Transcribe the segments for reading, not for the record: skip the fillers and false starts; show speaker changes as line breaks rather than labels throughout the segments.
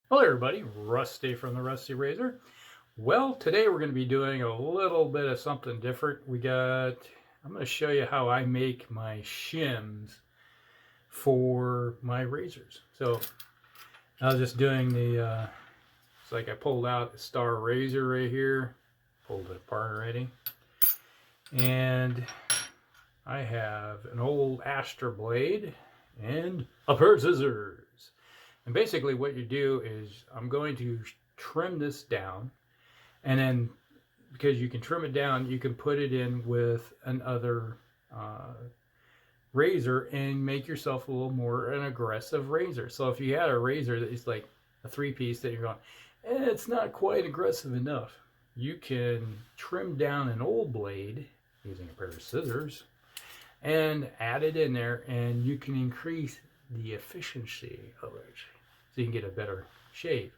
Hello everybody, Rusty from the Rusty Razor. Well, today we're going to be doing a little bit of something different. I'm going to show you how I make my shims for my razors. So I was just doing it's like I pulled out the Star Razor right here, pulled it apart already. And I have an old Astra blade and a pair of scissors. And basically what you do is I'm going to trim this down, and then because you can trim it down, you can put it in with another razor and make yourself a little more an aggressive razor. So if you had a razor that is like a three-piece that you're going, it's not quite aggressive enough, you can trim down an old blade using a pair of scissors and add it in there, and you can increase the efficiency of it so you can get a better shave.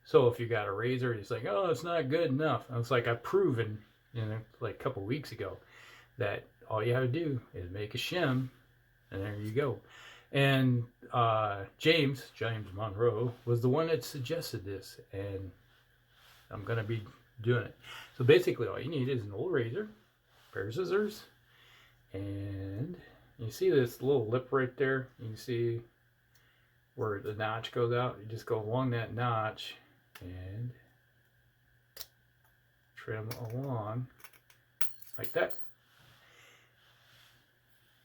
So if you got a razor, it's like, oh, it's not good enough. And it's like I've proven, like a couple weeks ago, that all you have to do is make a shim, and there you go. And James Monroe was the one that suggested this, and I'm gonna be doing it. So basically, all you need is an old razor, a pair of scissors, and you see this little lip right there. You can see where the notch goes out. You just go along that notch and trim along like that.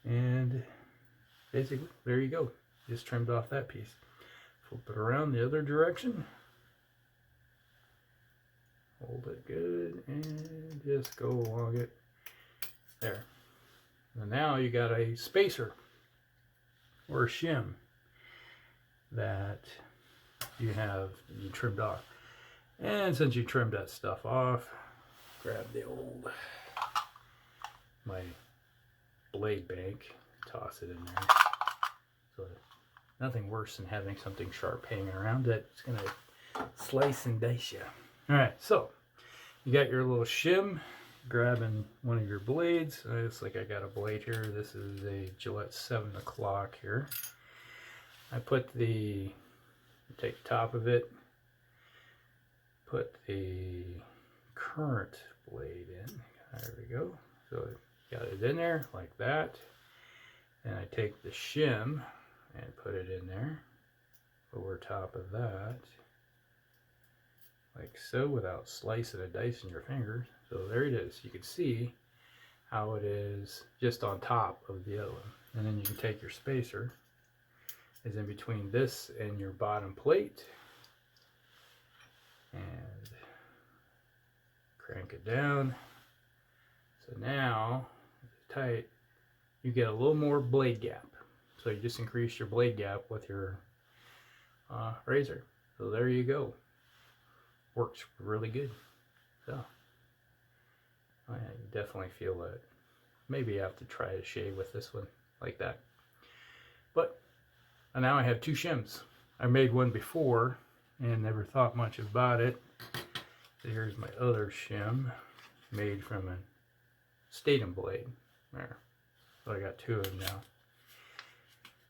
And basically, there you go. Just trimmed off that piece. Flip it around the other direction. Hold it good and just go along it. There. And now you got a spacer or a shim that you trimmed off. And since you trimmed that stuff off, grab my blade bank, toss it in there. So nothing worse than having something sharp hanging around that's gonna slice and dice you. All right, so you got your little shim, grabbing one of your blades. It's like I got a blade here. This is a Gillette 7 o'clock here. I take the top of it, put the current blade in. There we go. So got it in there like that. And I take the shim and put it in there over top of that, like so, without slicing and dicing your fingers. So there it is. You can see how it is just on top of the other one. And then you can take your spacer, is in between this and your bottom plate, and crank it down. So now, tight, you get a little more blade gap. So you just increase your blade gap with your razor. So there you go. Works really good. So I definitely feel that maybe I have to try to shave with this one like that. But and now I have two shims. I made one before and never thought much about it. So here's my other shim, made from a Statum blade. There. So I got two of them now.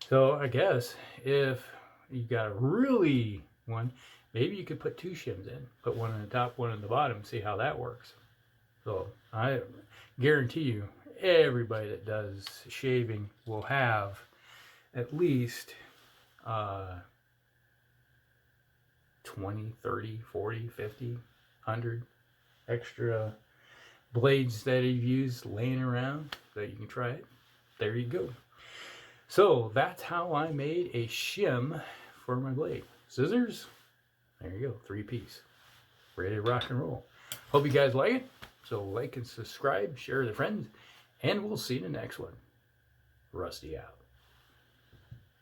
So I guess if you got a really one, maybe you could put two shims in. Put one on the top, one on the bottom, see how that works. So I guarantee you, everybody that does shaving will have at least 20, 30, 40, 50, 100 extra blades that you've used laying around that you can try it. There you go. So that's how I made a shim for my blade. Scissors, there you go, 3-piece. Ready to rock and roll. Hope you guys like it. So like and subscribe, share with your friends, and we'll see you in the next one. Rusty out.